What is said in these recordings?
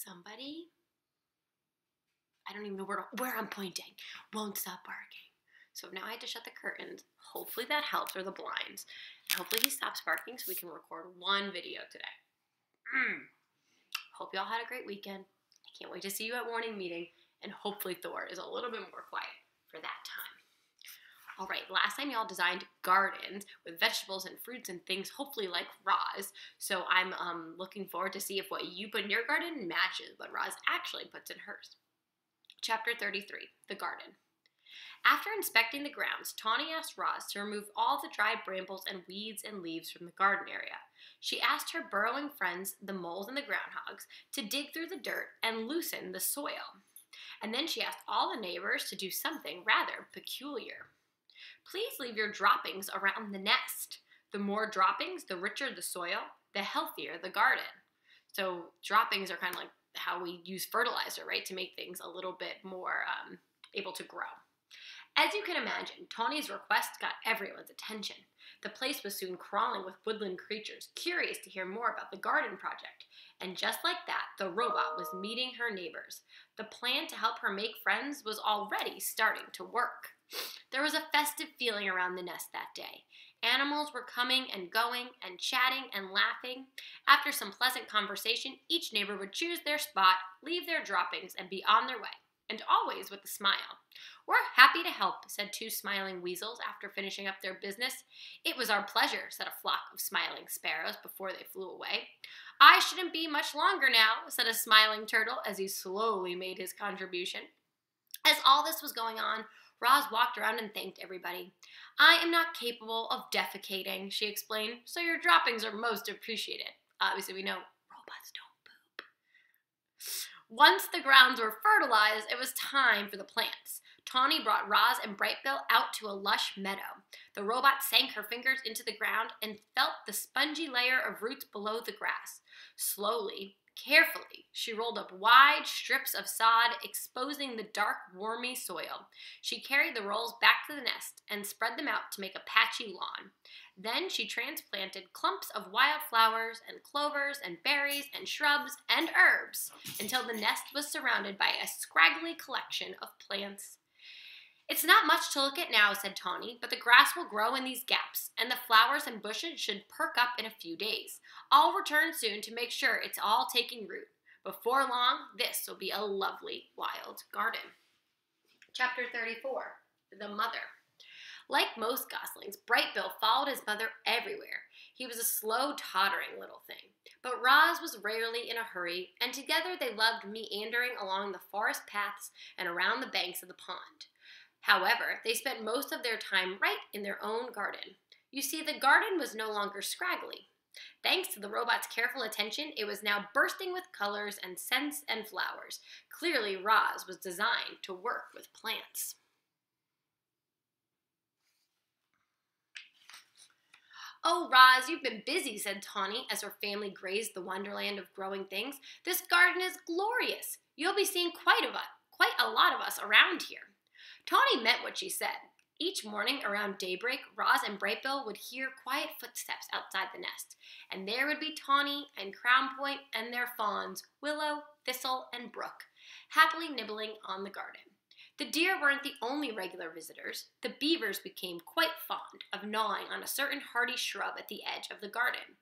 Somebody, I don't even know where I'm pointing, won't stop barking. So now I had to shut the curtains. Hopefully that helps, or the blinds. And hopefully he stops barking so we can record one video today. Hope y'all had a great weekend. I can't wait to see you at morning meeting, and hopefully Thor is a little bit more quiet for that time. All right, last time y'all designed gardens with vegetables and fruits and things, hopefully like Roz. So I'm looking forward to see if what you put in your garden matches what Roz actually puts in hers. Chapter 33, The Garden. After inspecting the grounds, Tawny asked Roz to remove all the dried brambles and weeds and leaves from the garden area. She asked her burrowing friends, the moles and the groundhogs, to dig through the dirt and loosen the soil. And then she asked all the neighbors to do something rather peculiar. Please leave your droppings around the nest. The more droppings, the richer the soil, the healthier the garden. So droppings are kind of like how we use fertilizer, right, to make things a little bit more able to grow. As you can imagine, Tawny's request got everyone's attention. The place was soon crawling with woodland creatures, curious to hear more about the garden project. And just like that, the robot was meeting her neighbors. The plan to help her make friends was already starting to work. There was a festive feeling around the nest that day. Animals were coming and going and chatting and laughing. After some pleasant conversation, each neighbor would choose their spot, leave their droppings, and be on their way, and always with a smile. "We're happy to help," said two smiling weasels after finishing up their business. "It was our pleasure," said a flock of smiling sparrows before they flew away. "I shouldn't be much longer now," said a smiling turtle as he slowly made his contribution. As all this was going on, Roz walked around and thanked everybody. "I am not capable of defecating," she explained, "so your droppings are most appreciated." Obviously, we know robots don't poop. Once the grounds were fertilized, it was time for the plants. Tawny brought Roz and Brightbill out to a lush meadow. The robot sank her fingers into the ground and felt the spongy layer of roots below the grass. Slowly, carefully, she rolled up wide strips of sod, exposing the dark, wormy soil. She carried the rolls back to the nest and spread them out to make a patchy lawn. Then she transplanted clumps of wildflowers and clovers and berries and shrubs and herbs until the nest was surrounded by a scraggly collection of plants. "It's not much to look at now," said Tawny, "but the grass will grow in these gaps, and the flowers and bushes should perk up in a few days. I'll return soon to make sure it's all taking root. Before long, this will be a lovely wild garden." Chapter 34, The Mother. Like most goslings, Brightbill followed his mother everywhere. He was a slow, tottering little thing. But Roz was rarely in a hurry, and together they loved meandering along the forest paths and around the banks of the pond. However, they spent most of their time right in their own garden. You see, the garden was no longer scraggly. Thanks to the robot's careful attention, it was now bursting with colors and scents and flowers. Clearly, Roz was designed to work with plants. "Oh, Roz, you've been busy," said Tawny as her family grazed the wonderland of growing things. "This garden is glorious. You'll be seeing quite a lot of us around here." Tawny meant what she said. Each morning around daybreak, Roz and Brightbill would hear quiet footsteps outside the nest, and there would be Tawny and Crown Point and their fawns, Willow, Thistle, and Brook, happily nibbling on the garden. The deer weren't the only regular visitors. The beavers became quite fond of gnawing on a certain hardy shrub at the edge of the garden.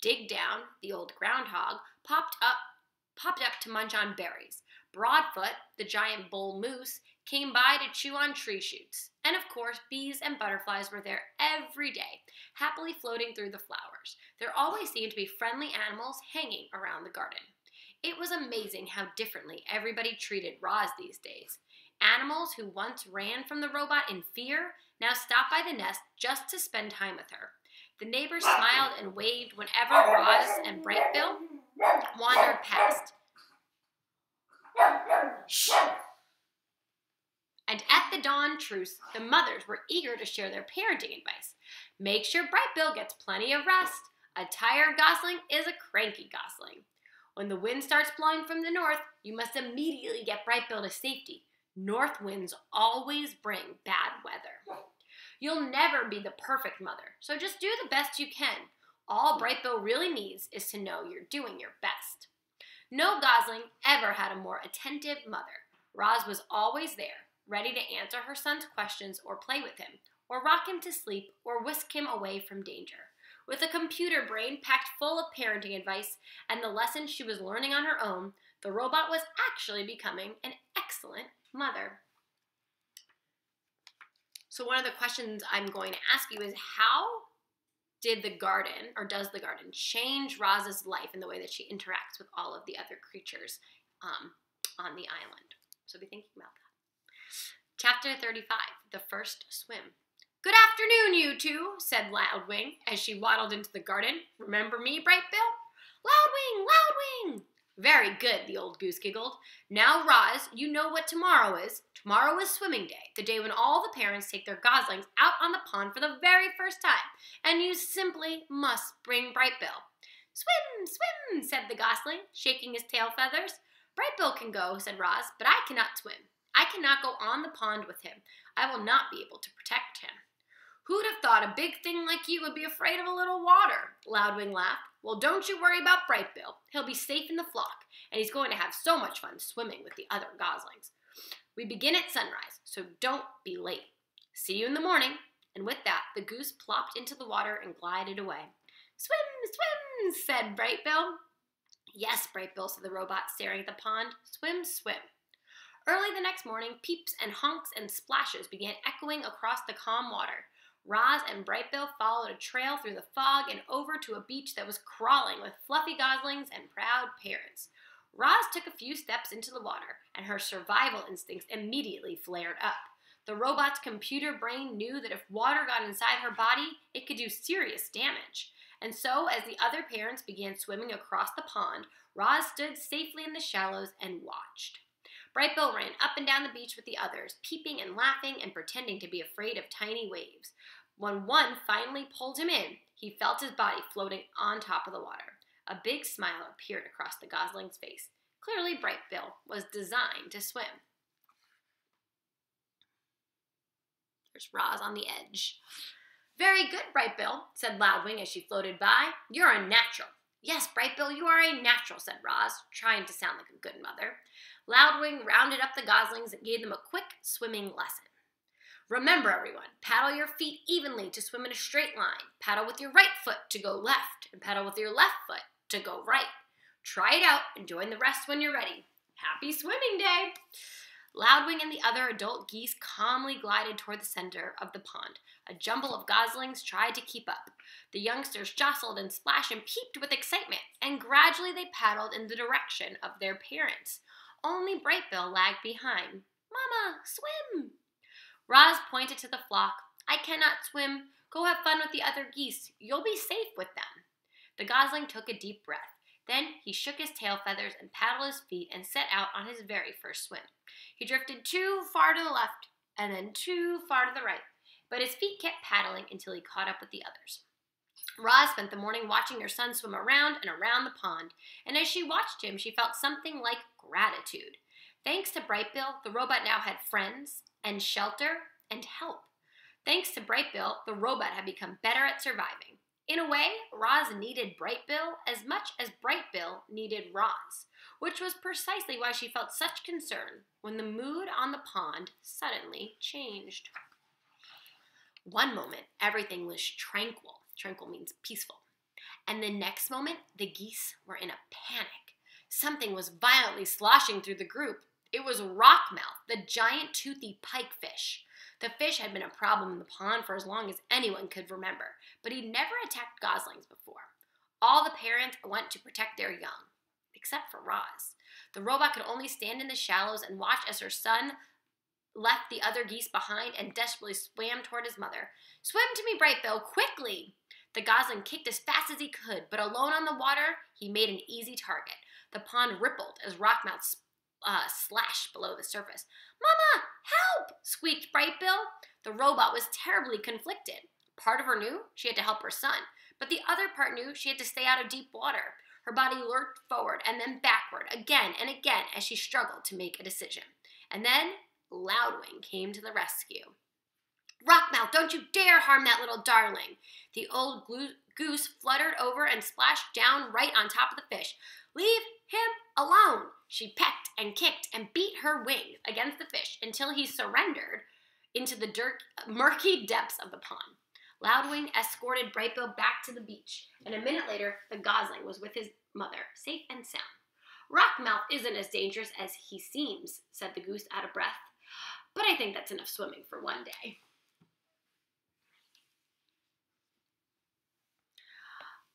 Dig Down, the old groundhog, popped up to munch on berries. Broadfoot, the giant bull moose, came by to chew on tree shoots. And of course, bees and butterflies were there every day, happily floating through the flowers. There always seemed to be friendly animals hanging around the garden. It was amazing how differently everybody treated Roz these days. Animals who once ran from the robot in fear now stopped by the nest just to spend time with her. The neighbors smiled and waved whenever Roz and Brightbill wandered past. And at the dawn truce, the mothers were eager to share their parenting advice. Make sure Brightbill gets plenty of rest. A tired gosling is a cranky gosling. When the wind starts blowing from the north, you must immediately get Brightbill to safety. North winds always bring bad weather. You'll never be the perfect mother, so just do the best you can. All Brightbill really needs is to know you're doing your best. No Gosling ever had a more attentive mother. Roz was always there, ready to answer her son's questions or play with him, or rock him to sleep, or whisk him away from danger. With a computer brain packed full of parenting advice and the lessons she was learning on her own, the robot was actually becoming an excellent mother. So one of the questions I'm going to ask you is, how did the garden, or does the garden, change Roz's life in the way that she interacts with all of the other creatures on the island? So be thinking about that. Chapter 35, The First Swim. "Good afternoon, you two," said Loudwing as she waddled into the garden. "Remember me, Bright Bill?" "Loudwing, Loudwing!" "Very good," the old goose giggled. "Now, Roz, you know what tomorrow is. Tomorrow is swimming day, the day when all the parents take their goslings out on the pond for the very first time, and you simply must bring Bright Bill." "Swim, swim," said the gosling, shaking his tail feathers. "Bright Bill can go," said Roz, "but I cannot swim. I cannot go on the pond with him. I will not be able to protect him." "Who'd have thought a big thing like you would be afraid of a little water?" Loudwing laughed. "Well, don't you worry about Bright Bill. He'll be safe in the flock, and he's going to have so much fun swimming with the other goslings. We begin at sunrise, so don't be late. See you in the morning." And with that, the goose plopped into the water and glided away. "Swim, swim," said Bright Bill. "Yes, Bright Bill," said the robot, staring at the pond. "Swim, swim." Early the next morning, peeps and honks and splashes began echoing across the calm water. Roz and Bright Bill followed a trail through the fog and over to a beach that was crawling with fluffy goslings and proud parents. Roz took a few steps into the water, and her survival instincts immediately flared up. The robot's computer brain knew that if water got inside her body, it could do serious damage. And so, as the other parents began swimming across the pond, Roz stood safely in the shallows and watched. Bright Bill ran up and down the beach with the others, peeping and laughing and pretending to be afraid of tiny waves. When one finally pulled him in, he felt his body floating on top of the water. A big smile appeared across the gosling's face. Clearly, Bright Bill was designed to swim. There's Roz on the edge. "Very good, Bright Bill," said Loudwing as she floated by. "You're a natural." "Yes, Bright Bill, you are a natural," said Roz, trying to sound like a good mother. Loudwing rounded up the goslings and gave them a quick swimming lesson. "Remember, everyone, paddle your feet evenly to swim in a straight line. Paddle with your right foot to go left, and paddle with your left foot to go right. Try it out and join the rest when you're ready. Happy swimming day!" Loudwing and the other adult geese calmly glided toward the center of the pond. A jumble of goslings tried to keep up. The youngsters jostled and splashed and peeped with excitement, and gradually they paddled in the direction of their parents. Only Bright Bill lagged behind. "Mama, swim!" Roz pointed to the flock. "I cannot swim. Go have fun with the other geese. You'll be safe with them." The gosling took a deep breath. Then he shook his tail feathers and paddled his feet and set out on his very first swim. He drifted too far to the left and then too far to the right, but his feet kept paddling until he caught up with the others. Roz spent the morning watching her son swim around and around the pond, and as she watched him, she felt something like gratitude. Thanks to Bright Bill, the robot now had friends and shelter and help. Thanks to Bright Bill, the robot had become better at surviving. In a way, Roz needed Bright Bill as much as Bright Bill needed Roz, which was precisely why she felt such concern when the mood on the pond suddenly changed. One moment, everything was tranquil. Tranquil means peaceful. And the next moment, the geese were in a panic. Something was violently sloshing through the group. It was Rockmouth, the giant toothy pikefish. The fish had been a problem in the pond for as long as anyone could remember, but he'd never attacked goslings before. All the parents went to protect their young, except for Roz. The robot could only stand in the shallows and watch as her son left the other geese behind and desperately swam toward his mother. "Swim to me, Bright Bill, quickly!" The gosling kicked as fast as he could, but alone on the water, he made an easy target. The pond rippled as Rockmouth slashed below the surface. "Mama, help!" squeaked Bright Bill. The robot was terribly conflicted. Part of her knew she had to help her son, but the other part knew she had to stay out of deep water. Her body lurched forward and then backward again and again as she struggled to make a decision. And then Loudwing came to the rescue. "Rockmouth, don't you dare harm that little darling!" The old goose fluttered over and splashed down right on top of the fish. "Leave Him alone. She pecked and kicked and beat her wing against the fish until he surrendered into the murky depths of the pond. Loudwing escorted Brightbill back to the beach, and a minute later, the Gosling was with his mother, safe and sound. Rockmouth isn't as dangerous as he seems, said the goose out of breath, but I think that's enough swimming for one day.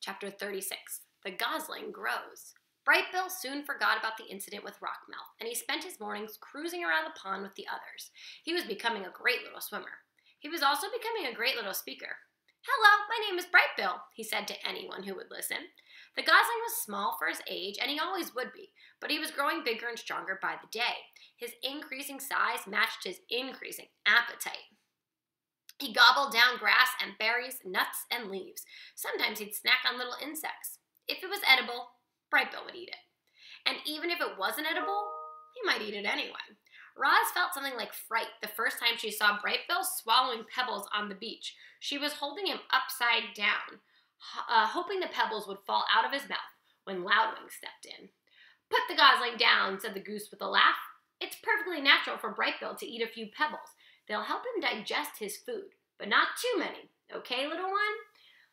Chapter 36. The Gosling Grows. Brightbill soon forgot about the incident with Rockmouth, and he spent his mornings cruising around the pond with the others. He was becoming a great little swimmer. He was also becoming a great little speaker. "Hello, my name is Brightbill," he said to anyone who would listen. The Gosling was small for his age, and he always would be, but he was growing bigger and stronger by the day. His increasing size matched his increasing appetite. He gobbled down grass and berries, nuts and leaves. Sometimes he'd snack on little insects. If it was edible, Brightbill would eat it. And even if it wasn't edible, he might eat it anyway. Roz felt something like fright the first time she saw Brightbill swallowing pebbles on the beach. She was holding him upside down, hoping the pebbles would fall out of his mouth when Loudwing stepped in. "Put the Gosling down," said the goose with a laugh. "It's perfectly natural for Brightbill to eat a few pebbles. They'll help him digest his food, but not too many. Okay, little one?"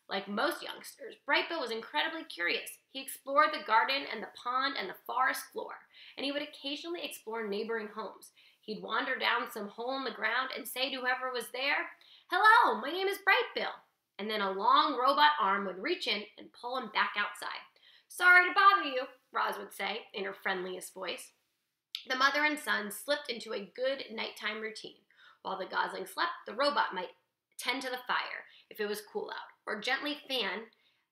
Like most youngsters, Brightbill was incredibly curious. He explored the garden and the pond and the forest floor, and he would occasionally explore neighboring homes. He'd wander down some hole in the ground and say to whoever was there, "Hello, my name is Brightbill." And then a long robot arm would reach in and pull him back outside. "Sorry to bother you," Roz would say in her friendliest voice. The mother and son slipped into a good nighttime routine. While the Gosling slept, the robot might tend to the fire if it was cool out, or gently fan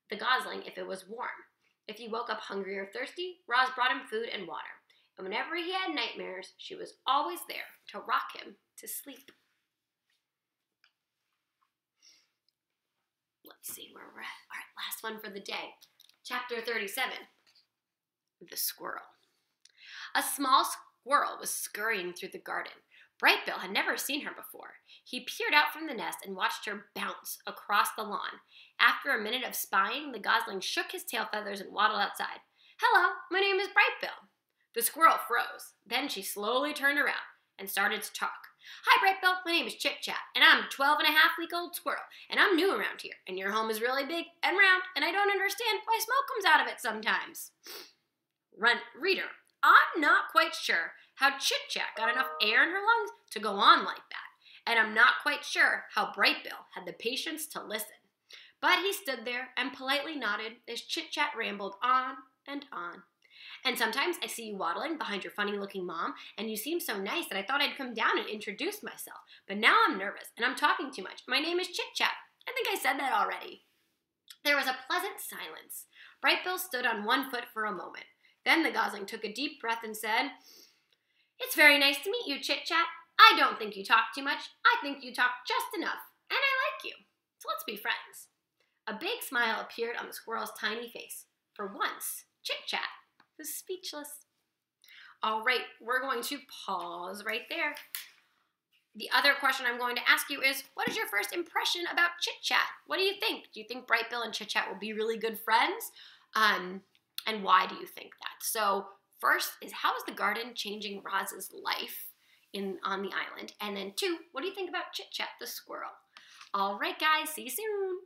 the Gosling if it was warm. If he woke up hungry or thirsty, Roz brought him food and water. And whenever he had nightmares, she was always there to rock him to sleep. Let's see where we're at. All right, last one for the day. Chapter 37. The Squirrel. A small squirrel was scurrying through the garden. Brightbill had never seen her before. He peered out from the nest and watched her bounce across the lawn. After a minute of spying, the Gosling shook his tail feathers and waddled outside. "Hello, my name is Brightbill." The squirrel froze. Then she slowly turned around and started to talk. "Hi, Brightbill. My name is Chit Chat, and I'm a 12-and-a-half-week-old squirrel, and I'm new around here, and your home is really big and round, and I don't understand why smoke comes out of it sometimes." Reader, I'm not quite sure how Chit Chat got enough air in her lungs to go on like that, and I'm not quite sure how Brightbill had the patience to listen. But he stood there and politely nodded as Chit Chat rambled on and on. "And sometimes I see you waddling behind your funny-looking mom, and you seem so nice that I thought I'd come down and introduce myself. But now I'm nervous, and I'm talking too much. My name is Chit Chat. I think I said that already." There was a pleasant silence. Brightbill stood on one foot for a moment. Then the Gosling took a deep breath and said, "It's very nice to meet you, Chit Chat. I don't think you talk too much. I think you talk just enough, and I like you. So let's be friends." A big smile appeared on the squirrel's tiny face. For once, Chit Chat was speechless. All right, we're going to pause right there. The other question I'm going to ask you is, what is your first impression about Chit Chat? What do you think? Do you think Brightbill and Chit Chat will be really good friends? And why do you think that? So first is, how is the garden changing Roz's life on the island? And then 2, what do you think about Chit Chat the squirrel? All right, guys, see you soon.